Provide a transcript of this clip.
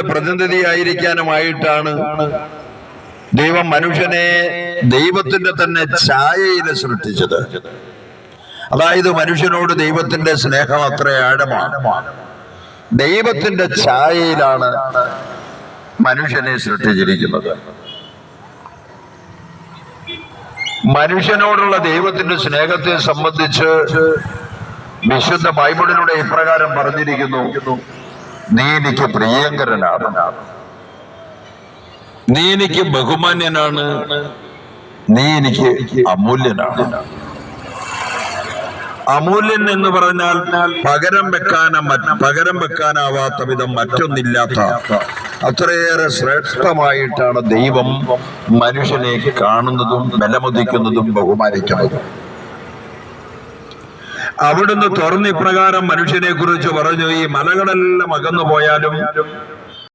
പ്രതിനിധിയായിരിക്കാനുമായിട്ടാണ് ദൈവം മനുഷ്യനെ ദൈവത്തിന്റെ തന്നെ ഛായയിൽ സൃഷ്ടിച്ചത്. അതായത് മനുഷ്യനോട് ദൈവത്തിന്റെ സ്നേഹം അത്ര ആഴമാണ്. ദൈവത്തിന്റെ ഛായയിലാണ് മനുഷ്യനെ സൃഷ്ടിച്ചിരിക്കുന്നത്. മനുഷ്യനോടുള്ള ദൈവത്തിന്റെ സ്നേഹത്തെ സംബന്ധിച്ച് വിശുദ്ധ ബൈബിളിലൂടെ ഇപ്രകാരം പറഞ്ഞിരിക്കുന്നു: നീ എനിക്ക് പ്രിയങ്കരനാണ്, നീ എനിക്ക് ബഹുമാന്യനാണ്, നീ എനിക്ക് അമൂല്യനാണ്. അമൂല്യൻ എന്ന് പറഞ്ഞാൽ പകരം വെക്കാനാവാത്ത വിധം മറ്റൊന്നില്ലാത്ത അത്രയേറെ ശ്രേഷ്ഠമായിട്ടാണ് ദൈവം മനുഷ്യനെ കാണുന്നതും ബലമതിക്കുന്നതും ബഹുമാനിക്കുന്നതും. അവിടുന്ന് തുറന്ന് ഇപ്രകാരം മനുഷ്യനെ കുറിച്ച് പറഞ്ഞു: ഈ മലകളെല്ലാം അകന്നു പോയാലും